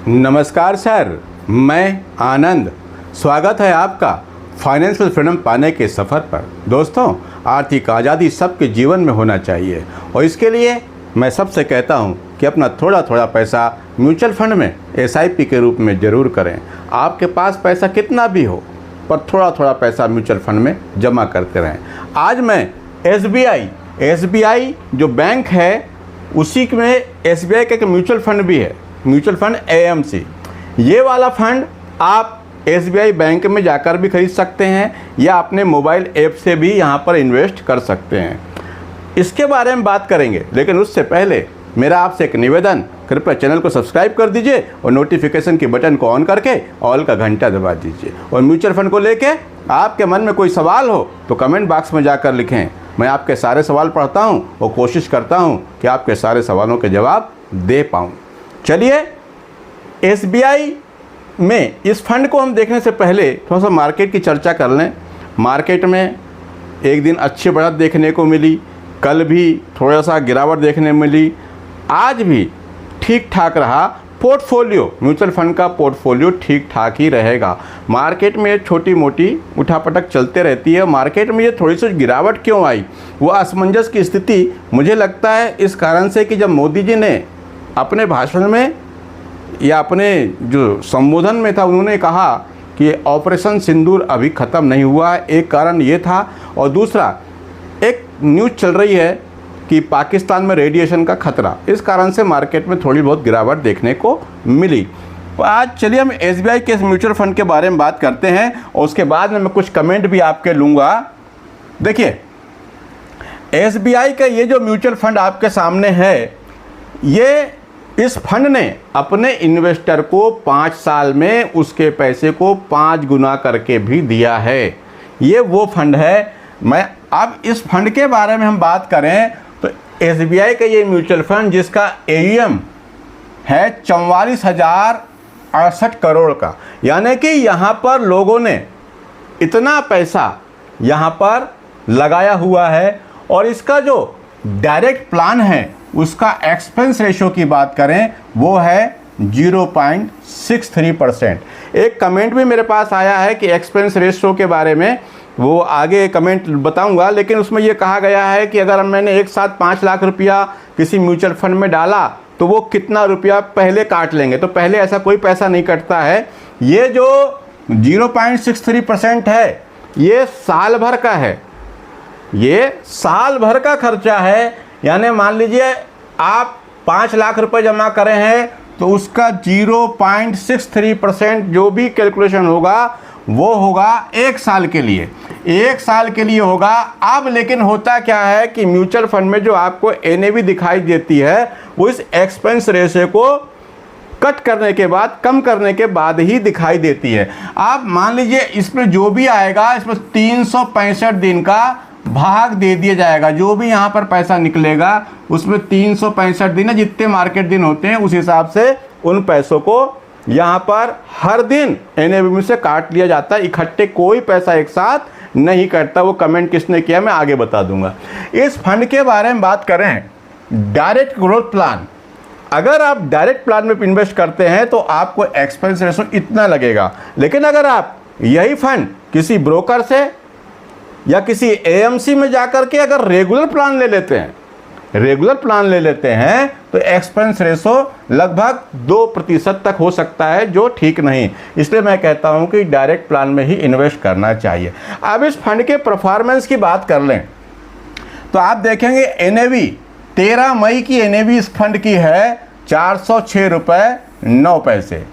नमस्कार सर, मैं आनंद। स्वागत है आपका फाइनेंशियल फ्रीडम पाने के सफ़र पर। दोस्तों, आर्थिक आज़ादी सबके जीवन में होना चाहिए और इसके लिए मैं सबसे कहता हूं कि अपना थोड़ा थोड़ा पैसा म्यूचुअल फंड में SIP के रूप में ज़रूर करें। आपके पास पैसा कितना भी हो, पर थोड़ा थोड़ा पैसा म्यूचुअल फंड में जमा करते रहें। आज मैं SBI जो बैंक है, उसी में SBI का एक म्यूचुअल फंड भी है, म्यूचुअल फंड AMC। ये वाला फंड आप SBI बैंक में जाकर भी खरीद सकते हैं या अपने मोबाइल ऐप से भी यहाँ पर इन्वेस्ट कर सकते हैं। इसके बारे में बात करेंगे, लेकिन उससे पहले मेरा आपसे एक निवेदन, कृपया चैनल को सब्सक्राइब कर दीजिए और नोटिफिकेशन के बटन को ऑन करके ऑल का घंटा दबा दीजिए। और म्यूचुअल फंड को लेके आपके मन में कोई सवाल हो तो कमेंट बॉक्स में जाकर लिखें। मैं आपके सारे सवाल पढ़ता हूं और कोशिश करता हूं कि आपके सारे सवालों के जवाब दे पाऊं। चलिए, SBI में इस फंड को हम देखने से पहले थोड़ा सा मार्केट की चर्चा कर लें। मार्केट में एक दिन अच्छी बढ़त देखने को मिली, कल भी थोड़ा सा गिरावट देखने मिली, आज भी ठीक ठाक रहा। पोर्टफोलियो, म्यूचुअल फंड का पोर्टफोलियो ठीक ठाक ही रहेगा। मार्केट में छोटी मोटी उठापटक चलते रहती है। मार्केट में ये थोड़ी सी गिरावट क्यों आई, वो असमंजस की स्थिति मुझे लगता है इस कारण से कि जब मोदी जी ने अपने भाषण में या अपने जो संबोधन में था, उन्होंने कहा कि ऑपरेशन सिंदूर अभी ख़त्म नहीं हुआ है। एक कारण ये था, और दूसरा एक न्यूज़ चल रही है कि पाकिस्तान में रेडिएशन का खतरा, इस कारण से मार्केट में थोड़ी बहुत गिरावट देखने को मिली। तो आज चलिए हम SBI के म्यूचुअल फंड के बारे में बात करते हैं और उसके बाद में मैं कुछ कमेंट भी आपके लूँगा। देखिए, SBI का ये जो म्यूचुअल फंड आपके सामने है, ये इस फंड ने अपने इन्वेस्टर को 5 साल में उसके पैसे को 5 गुना करके भी दिया है। ये वो फंड है। मैं अब इस फंड के बारे में हम बात करें तो SBI का ये म्यूचुअल फंड, जिसका AUM है 44,068 करोड़ का, यानी कि यहाँ पर लोगों ने इतना पैसा यहाँ पर लगाया हुआ है। और इसका जो डायरेक्ट प्लान है, उसका एक्सपेंस रेशो की बात करें, वो है 0.63%। एक कमेंट भी मेरे पास आया है कि एक्सपेंस रेशो के बारे में, वो आगे कमेंट बताऊंगा, लेकिन उसमें ये कहा गया है कि अगर मैंने एक साथ 5 लाख रुपया किसी म्यूचुअल फंड में डाला तो वो कितना रुपया पहले काट लेंगे। तो पहले ऐसा कोई पैसा नहीं कटता है। ये जो 0.63% है, ये साल भर का है, ये साल भर का खर्चा है। यानी मान लीजिए आप 5 लाख रुपए जमा करें हैं तो उसका 0.63% जो भी कैलकुलेशन होगा वो होगा 1 साल के लिए, 1 साल के लिए होगा। अब लेकिन होता क्या है कि म्यूचुअल फंड में जो आपको NAV दिखाई देती है, वो इस एक्सपेंस रेशो को कट करने के बाद, कम करने के बाद ही दिखाई देती है। आप मान लीजिए इसमें जो भी आएगा, इसमें 365 दिन का भाग दे दिया जाएगा। जो भी यहाँ पर पैसा निकलेगा उसमें 365 दिन है, जितने मार्केट दिन होते हैं उस हिसाब से उन पैसों को यहाँ पर हर दिन NAV में से काट लिया जाता है। इकट्ठे कोई पैसा एक साथ नहीं कटता। वो कमेंट किसने किया मैं आगे बता दूंगा। इस फंड के बारे में बात करें, डायरेक्ट ग्रोथ प्लान, अगर आप डायरेक्ट प्लान में इन्वेस्ट करते हैं तो आपको एक्सपेंस रेशो इतना लगेगा। लेकिन अगर आप यही फंड किसी ब्रोकर से या किसी AMC में जाकर के अगर रेगुलर प्लान ले लेते हैं तो एक्सपेंस रेशो लगभग 2% तक हो सकता है, जो ठीक नहीं। इसलिए मैं कहता हूं कि डायरेक्ट प्लान में ही इन्वेस्ट करना चाहिए। अब इस फंड के परफॉर्मेंस की बात कर लें तो आप देखेंगे NAV 13 मई की NAV इस फंड की है 406 रुपये 9 पैसे।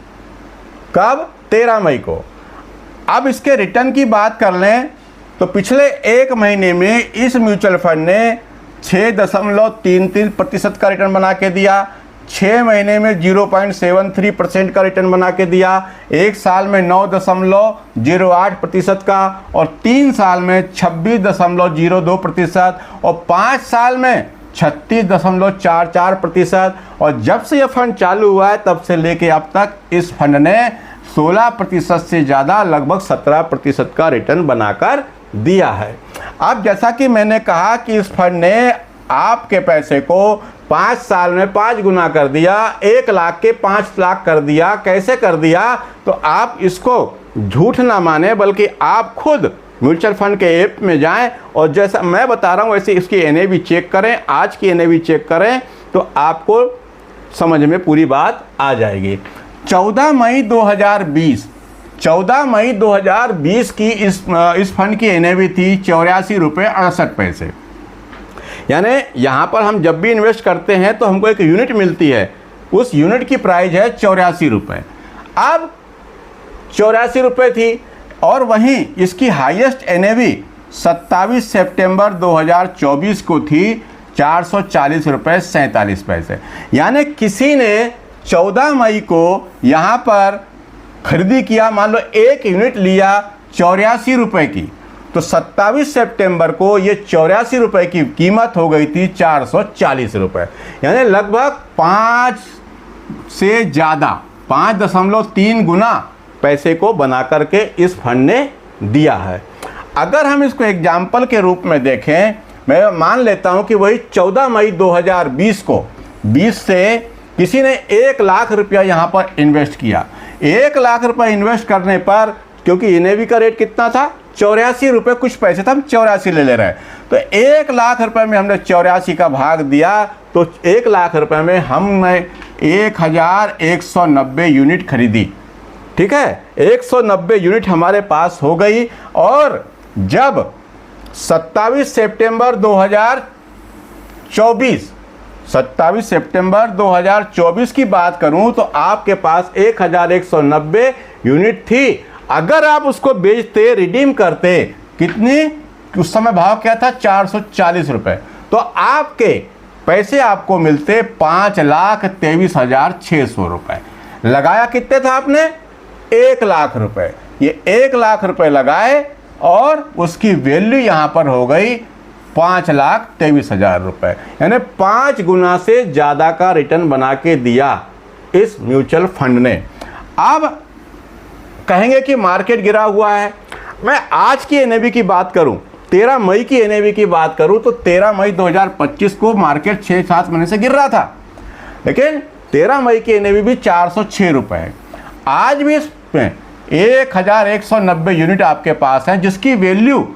कब? 13 मई को। अब इसके रिटर्न की बात कर लें तो पिछले 1 महीने में इस म्यूचुअल फंड ने 6.33% का रिटर्न बना के दिया, 6 महीने में 0.73% का रिटर्न बना के दिया, 1 साल में 9.08% का, और 3 साल में 26.02%, और 5 साल में 36.44%। और जब से यह फंड चालू हुआ है तब से लेके अब तक इस फंड ने 16% से ज़्यादा, लगभग 17% का रिटर्न बनाकर दिया है। अब जैसा कि मैंने कहा कि इस फंड ने आपके पैसे को 5 साल में 5 गुना कर दिया, 1 लाख के 5 लाख कर दिया। कैसे कर दिया? तो आप इसको झूठ ना माने, बल्कि आप खुद म्यूचुअल फंड के ऐप में जाएं और जैसा मैं बता रहा हूं वैसे इसकी एनएवी चेक करें, आज की एनएवी चेक करें तो आपको समझ में पूरी बात आ जाएगी। 14 मई 2020 की इस फंड की एनएवी थी 84 रुपये 68 पैसे। यानी यहाँ पर हम जब भी इन्वेस्ट करते हैं तो हमको एक यूनिट मिलती है, उस यूनिट की प्राइस है 84 रुपये। अब 84 रुपये थी और वहीं इसकी हाईएस्ट एनएवी 27 सितंबर 2024 को थी 440 रुपये 47 पैसे। यानी किसी ने 14 मई को यहाँ पर खरीदी किया, मान लो 1 यूनिट लिया 84 रुपये की, तो 27 सितंबर को ये 84 रुपये की कीमत हो गई थी 440 रुपये। यानी लगभग 5 से ज़्यादा 5.3 गुना पैसे को बना करके इस फंड ने दिया है। अगर हम इसको एग्जाम्पल के रूप में देखें, मैं मान लेता हूं कि वही 14 मई 2020 को 20 से किसी ने 1 लाख रुपया यहाँ पर इन्वेस्ट किया। 1 लाख रुपया इन्वेस्ट करने पर, क्योंकि एनएवी का रेट कितना था 84 रुपये कुछ पैसे था, हम 84 ले रहे हैं, तो 1 लाख रुपये में हमने 84 का भाग दिया, तो 1 लाख रुपये में हमने 1190 यूनिट खरीदी। ठीक है, 190 यूनिट हमारे पास हो गई। और जब 27 सितंबर 2024 की बात करूं तो आपके पास 1190 यूनिट थी। अगर आप उसको बेचते, रिडीम करते, कितनी, उस समय भाव क्या था 440 रुपये, तो आपके पैसे आपको मिलते 5,23,600 रुपये। लगाया कितने था आपने? 1 लाख रुपए। ये 1 लाख रुपए लगाए और उसकी वैल्यू यहाँ पर हो गई 5,23,000 रुपये। यानी 5 गुना से ज़्यादा का रिटर्न बना के दिया इस म्यूचुअल फंड ने। अब कहेंगे कि मार्केट गिरा हुआ है। मैं आज की एनएवी की बात करूं, 13 मई की एनएवी की बात करूं तो 13 मई 2025 को मार्केट 6-7 महीने से गिर रहा था, लेकिन 13 मई की एनएवी भी 406 रुपये है। आज भी इसमें 1190 यूनिट आपके पास है, जिसकी वैल्यू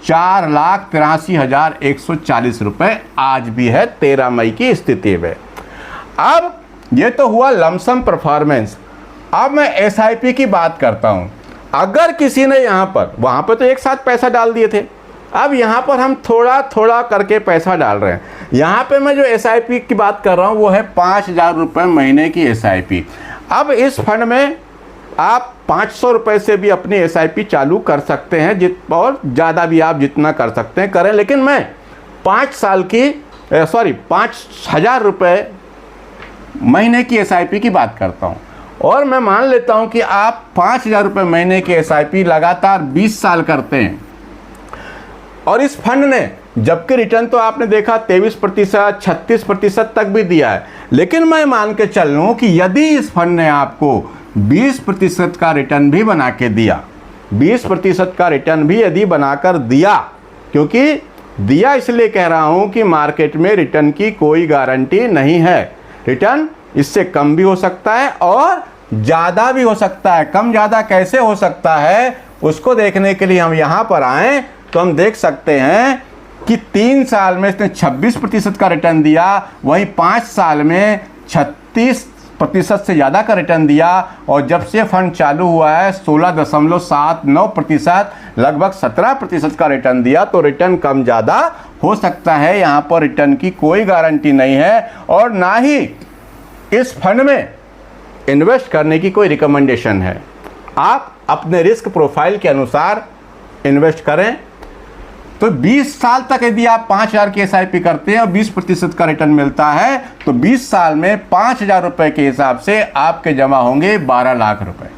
4,83,140 रुपये आज भी है 13 मई की स्थिति में। अब ये तो हुआ लमसम परफॉर्मेंस। अब मैं एसआईपी की बात करता हूँ। अगर किसी ने यहाँ पर, वहाँ पर तो एक साथ पैसा डाल दिए थे, अब यहाँ पर हम थोड़ा थोड़ा करके पैसा डाल रहे हैं। यहाँ पे मैं जो एसआईपी की बात कर रहा हूँ वो है 5,000 रुपये महीने की एसआईपी। अब इस फंड में आप 500 रुपये से भी अपनी एसआईपी चालू कर सकते हैं, और ज़्यादा भी आप जितना कर सकते हैं करें, लेकिन मैं 5,000 रुपये महीने की एसआईपी की बात करता हूँ। और मैं मान लेता हूँ कि आप 5,000 रुपये महीने की एसआईपी लगातार 20 साल करते हैं, और इस फंड ने, जबकि रिटर्न तो आपने देखा 23%, 36% तक भी दिया है, लेकिन मैं मान के चल लूँ कि यदि इस फंड ने आपको 20% का रिटर्न भी बना के दिया, 20% का रिटर्न भी यदि बनाकर दिया, क्योंकि दिया इसलिए कह रहा हूँ कि मार्केट में रिटर्न की कोई गारंटी नहीं है। रिटर्न इससे कम भी हो सकता है और ज़्यादा भी हो सकता है। कम ज़्यादा कैसे हो सकता है उसको देखने के लिए हम यहाँ पर आएँ तो हम देख सकते हैं कि 3 साल में इसने 26% का रिटर्न दिया, वहीं 5 साल में 36% से ज़्यादा का रिटर्न दिया, और जब से फंड चालू हुआ है 16.79%, लगभग 17% का रिटर्न दिया। तो रिटर्न कम ज़्यादा हो सकता है, यहाँ पर रिटर्न की कोई गारंटी नहीं है, और ना ही इस फंड में इन्वेस्ट करने की कोई रिकमेंडेशन है। आप अपने रिस्क प्रोफाइल के अनुसार इन्वेस्ट करें। तो 20 साल तक यदि आप 5,000 की एसआईपी करते हैं और 20% का रिटर्न मिलता है, तो 20 साल में 5,000 रुपये के हिसाब से आपके जमा होंगे 12 लाख रुपए।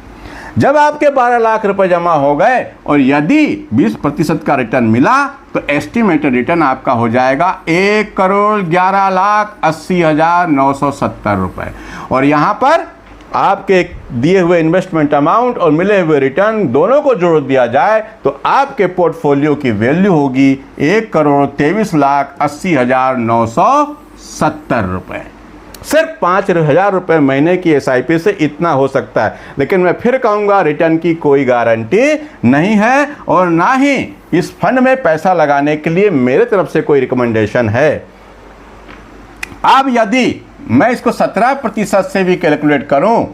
जब आपके 12 लाख रुपए जमा हो गए और यदि 20% का रिटर्न मिला, तो एस्टिमेटेड रिटर्न आपका हो जाएगा 1,11,80,970 रुपये। और यहाँ पर आपके दिए हुए इन्वेस्टमेंट अमाउंट और मिले हुए रिटर्न दोनों को जोड़ दिया जाए तो आपके पोर्टफोलियो की वैल्यू होगी 1,23,80,970 रुपये। सिर्फ 5,000 रुपये महीने की SIP से इतना हो सकता है। लेकिन मैं फिर कहूँगा, रिटर्न की कोई गारंटी नहीं है और ना ही इस फंड में पैसा लगाने के लिए मेरे तरफ से कोई रिकमेंडेशन है। अब यदि मैं इसको 17% से भी कैलकुलेट करूं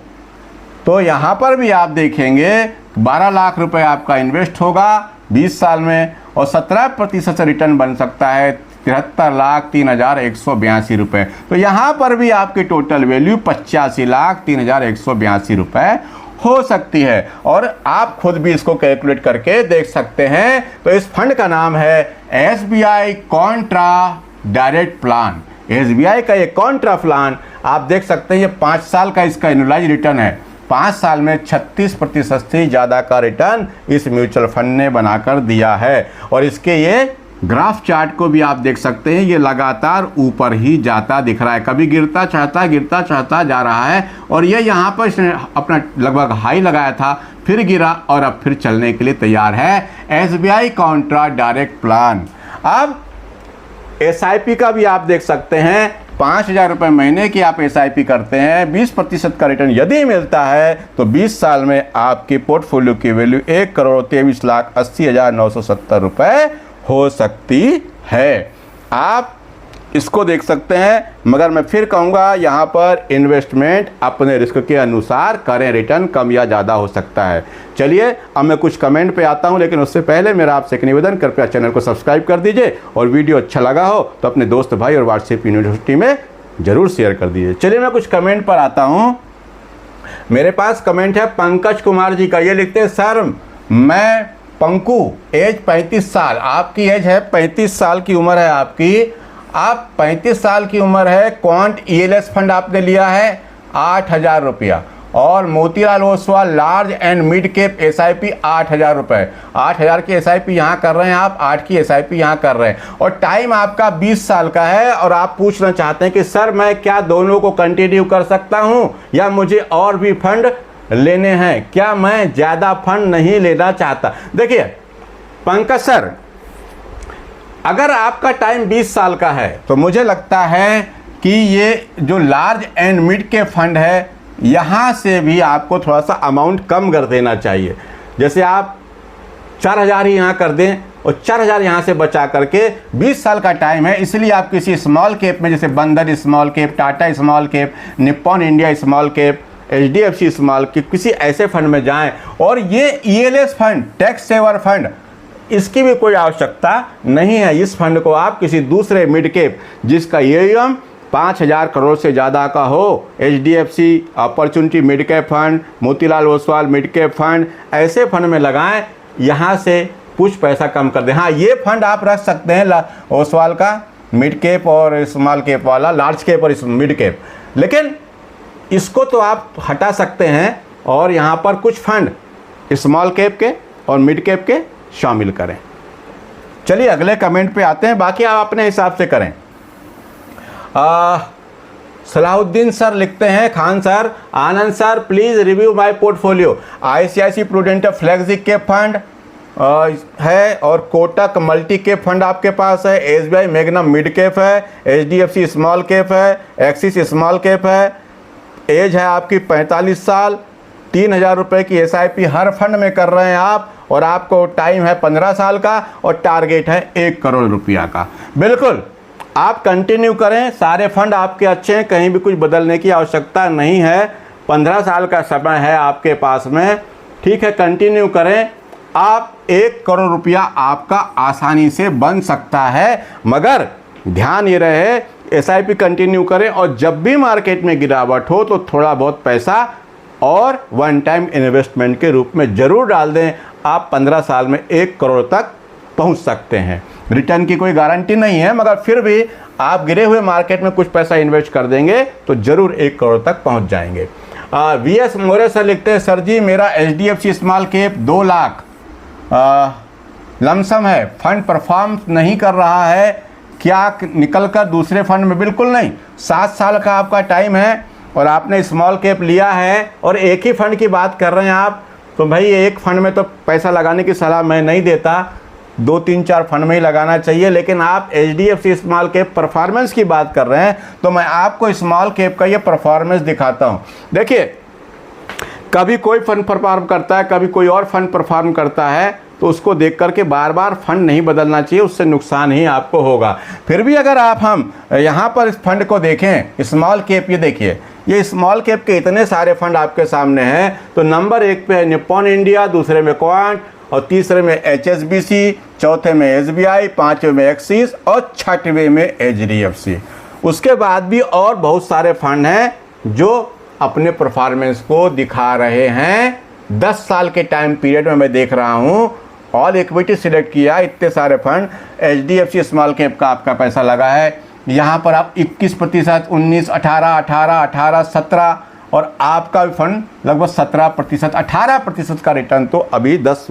तो यहाँ पर भी आप देखेंगे 12 लाख रुपए आपका इन्वेस्ट होगा 20 साल में और 17% से रिटर्न बन सकता है 73,03,182 रुपये। तो यहाँ पर भी आपकी टोटल वैल्यू 85,03,182 रुपये हो सकती है और आप खुद भी इसको कैलकुलेट करके देख सकते हैं। तो इस फंड का नाम है SBI Contra direct plan. SBI का ये कॉन्ट्रा प्लान आप देख सकते हैं, ये 5 साल का इसका एनुअलाइज रिटर्न है। 5 साल में 36% से ज़्यादा का रिटर्न इस म्यूचुअल फंड ने बनाकर दिया है। और इसके ये ग्राफ चार्ट को भी आप देख सकते हैं, ये लगातार ऊपर ही जाता दिख रहा है, कभी गिरता चाहता जा रहा है। और ये यहाँ पर इसने अपना लगभग हाई लगाया था, फिर गिरा और अब फिर चलने के लिए तैयार है SBI कॉन्ट्रा डायरेक्ट प्लान। अब SIP का भी आप देख सकते हैं, 5,000 रुपये महीने की आप SIP करते हैं, 20% का रिटर्न यदि मिलता है तो 20 साल में आपकी पोर्टफोलियो की वैल्यू 1,23,80,970 रुपये हो सकती है। आप इसको देख सकते हैं, मगर मैं फिर कहूँगा यहाँ पर इन्वेस्टमेंट अपने रिस्क के अनुसार करें, रिटर्न कम या ज़्यादा हो सकता है। चलिए अब मैं कुछ कमेंट पे आता हूँ, लेकिन उससे पहले मेरा आपसे एक निवेदन, कृपया चैनल को सब्सक्राइब कर दीजिए और वीडियो अच्छा लगा हो तो अपने दोस्त भाई और व्हाट्सएप यूनिवर्सिटी में ज़रूर शेयर कर दीजिए। चलिए मैं कुछ कमेंट पर आता हूँ। मेरे पास कमेंट है पंकज कुमार जी का, ये लिखते हैं, सर मैं पंकु, एज 35 साल, आपकी एज है 35 साल की उम्र है आपकी, आप 35 साल की उम्र है, क्वांट ELS फंड आपने लिया है 8,000 रुपया और Motilal Oswal large and mid cap SIP 8,000 रुपये। 8,000 की SIP यहाँ कर रहे हैं आप, 8 की SIP यहाँ कर रहे हैं और टाइम आपका 20 साल का है। और आप पूछना चाहते हैं कि सर मैं क्या दोनों को कंटिन्यू कर सकता हूँ या मुझे और भी फंड लेने हैं, क्या मैं ज़्यादा फंड नहीं लेना चाहता। देखिए पंकज सर, अगर आपका टाइम 20 साल का है तो मुझे लगता है कि ये जो लार्ज एंड मिड के फंड है यहाँ से भी आपको थोड़ा सा अमाउंट कम कर देना चाहिए। जैसे आप 4,000 ही यहाँ कर दें और 4,000 यहाँ से बचा करके, 20 साल का टाइम है, इसलिए आप किसी स्मॉल कैप में, जैसे Bandhan small cap, Tata small cap, Nippon India small cap, HDFC small cap, किसी ऐसे फंड में जाएं। और ये ELS fund, tax saver fund, इसकी भी कोई आवश्यकता नहीं है। इस फंड को आप किसी दूसरे मिड कैप जिसका AUM 5,000 करोड़ से ज़्यादा का हो, HDFC opportunity mid cap fund, Motilal Oswal mid cap fund, ऐसे फंड में लगाएं, यहाँ से कुछ पैसा कम कर दें। हाँ, ये फंड आप रख सकते हैं ओसवाल का, मिड कैप और स्मॉल कैप वाला, लार्ज कैप और मिड कैप, लेकिन इसको तो आप हटा सकते हैं और यहाँ पर कुछ फंड स्मॉल कैप के और मिड कैप के शामिल करें। चलिए अगले कमेंट पे आते हैं, बाकी आप अपने हिसाब से करें। सलाहुद्दीन सर लिखते हैं, Khan sir, Anand sir please review my portfolio. ICICI prudent flexi cap fund है और कोटक मल्टी कैप फंड आपके पास है, SBI मैग्नम मिड कैप है, HDFC स्मॉल कैप है, एक्सिस स्मॉल कैप है, एज है आपकी 45 साल, 3,000 रुपये की SIP हर फंड में कर रहे हैं आप और आपको टाइम है 15 साल का और टारगेट है 1 करोड़ रुपया का। बिल्कुल आप कंटिन्यू करें, सारे फंड आपके अच्छे हैं, कहीं भी कुछ बदलने की आवश्यकता नहीं है। 15 साल का समय है आपके पास में, ठीक है, कंटिन्यू करें। आप 1 करोड़ रुपया आपका आसानी से बन सकता है, मगर ध्यान ये रहे SIP कंटिन्यू करें और जब भी मार्केट में गिरावट हो तो थोड़ा बहुत पैसा और वन टाइम इन्वेस्टमेंट के रूप में ज़रूर डाल दें। आप 15 साल में 1 करोड़ तक पहुंच सकते हैं। रिटर्न की कोई गारंटी नहीं है, मगर फिर भी आप गिरे हुए मार्केट में कुछ पैसा इन्वेस्ट कर देंगे तो ज़रूर 1 करोड़ तक पहुंच जाएंगे। VS मोरे सर लिखते हैं, सर जी मेरा HDFC small cap 2 lakh lump sum है, फंड परफॉर्म नहीं कर रहा है, क्या निकल कर दूसरे फंड में? बिल्कुल नहीं, 7 साल का आपका टाइम है और आपने स्मॉल कैप लिया है और एक ही फंड की बात कर रहे हैं आप, तो भाई एक फंड में तो पैसा लगाने की सलाह मैं नहीं देता। 2 3 4 फंड में ही लगाना चाहिए। लेकिन आप HDFC स्मॉल कैप परफॉर्मेंस की बात कर रहे हैं तो मैं आपको स्मॉल कैप का ये परफॉर्मेंस दिखाता हूँ। देखिए, कभी कोई फंड परफॉर्म करता है, कभी कोई और फंड परफॉर्म करता है, तो उसको देख करके बार बार फंड नहीं बदलना चाहिए, उससे नुकसान ही आपको होगा। फिर भी अगर हम यहाँ पर इस फंड को देखें स्मॉल कैप, ये देखिए ये स्मॉल कैप के इतने सारे फंड आपके सामने हैं। तो नंबर 1 पे है निप्पॉन इंडिया, दूसरे में क्वांट और तीसरे में HSBC, चौथे में SBI, पाँचवें में एक्सिस और छठवें में HDFC। उसके बाद भी और बहुत सारे फंड हैं जो अपने परफॉर्मेंस को दिखा रहे हैं। 10 साल के टाइम पीरियड में मैं देख रहा हूँ, ऑल इक्विटी सिलेक्ट किया, इतने सारे फंड। HDFC स्मॉल कैप का आपका पैसा लगा है यहाँ पर आप 21%, 19, 18, 18, 18, 17 और आपका भी फंड लगभग 17%, 18% का रिटर्न तो अभी 10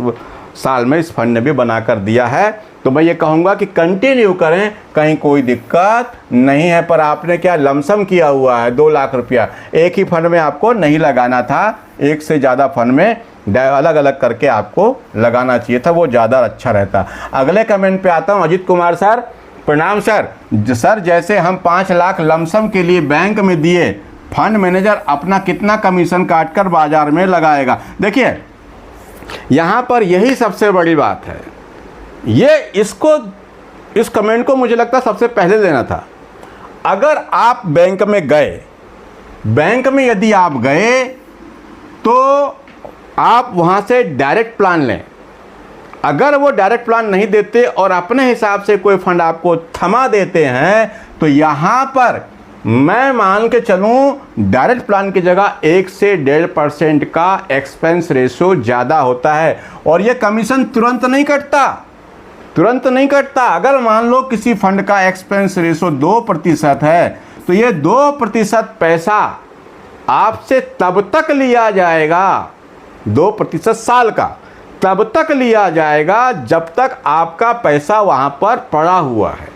साल में इस फंड ने भी बनाकर दिया है। तो मैं ये कहूँगा कि कंटिन्यू करें, कहीं कोई दिक्कत नहीं है। पर आपने क्या लमसम किया हुआ है 2 लाख रुपया, एक ही फंड में आपको नहीं लगाना था, एक से ज़्यादा फंड में अलग अलग करके आपको लगाना चाहिए था, वो ज़्यादा अच्छा रहता। अगले कमेंट पे आता हूँ। अजीत कुमार सर, प्रणाम सर। सर जैसे हम 5 लाख लमसम के लिए बैंक में दिए, फंड मैनेजर अपना कितना कमीशन काटकर बाजार में लगाएगा? देखिए यहाँ पर यही सबसे बड़ी बात है। ये इस कमेंट को मुझे लगता है सबसे पहले देना था। अगर आप बैंक में गए, बैंक में यदि आप गए तो आप वहाँ से डायरेक्ट प्लान लें। अगर वो डायरेक्ट प्लान नहीं देते और अपने हिसाब से कोई फंड आपको थमा देते हैं तो यहाँ पर मैं मान के चलूँ डायरेक्ट प्लान की जगह 1 से 1.5% का एक्सपेंस रेशो ज़्यादा होता है। और ये कमीशन तुरंत नहीं कटता। अगर मान लो किसी फंड का एक्सपेंस रेशो 2% है तो ये 2% पैसा आपसे तब तक लिया जाएगा, 2% साल का तब तक लिया जाएगा जब तक आपका पैसा वहाँ पर पड़ा हुआ है,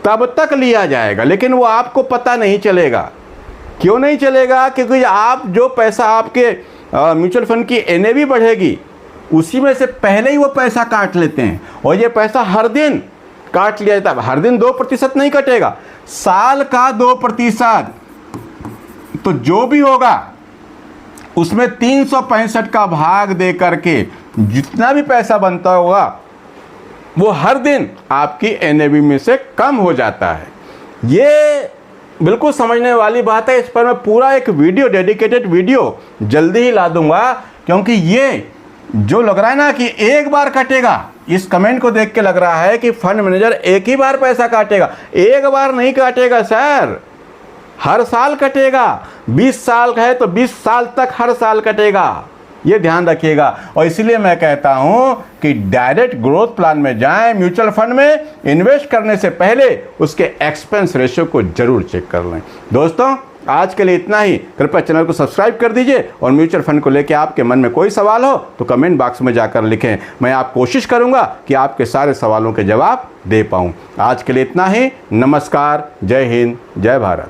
तब तक लिया जाएगा। लेकिन वो आपको पता नहीं चलेगा। क्यों नहीं चलेगा? क्योंकि आप जो पैसा आपके म्यूचुअल फंड की NAV बढ़ेगी उसी में से पहले ही वो पैसा काट लेते हैं। और ये पैसा हर दिन काट लिया जाता है। हर दिन 2% नहीं कटेगा, साल का 2%। तो जो भी होगा उसमें 365 का भाग दे करके जितना भी पैसा बनता होगा वो हर दिन आपकी NAV में से कम हो जाता है। ये बिल्कुल समझने वाली बात है। इस पर मैं पूरा एक वीडियो, डेडिकेटेड वीडियो जल्दी ही ला दूंगा। क्योंकि ये जो लग रहा है ना कि एक बार कटेगा, इस कमेंट को देख के लग रहा है कि फंड मैनेजर एक ही बार पैसा काटेगा। एक बार नहीं काटेगा सर, हर साल कटेगा। 20 साल का है तो 20 साल तक हर साल कटेगा, ये ध्यान रखिएगा। और इसलिए मैं कहता हूं कि डायरेक्ट ग्रोथ प्लान में जाएं। म्यूचुअल फंड में इन्वेस्ट करने से पहले उसके एक्सपेंस रेशियो को जरूर चेक कर लें। दोस्तों आज के लिए इतना ही। कृपया चैनल को सब्सक्राइब कर दीजिए और म्यूचुअल फंड को लेकर आपके मन में कोई सवाल हो तो कमेंट बॉक्स में जाकर लिखें। मैं आप कोशिश करूंगा कि आपके सारे सवालों के जवाब दे पाऊं। आज के लिए इतना ही। नमस्कार, जय हिंद, जय भारत।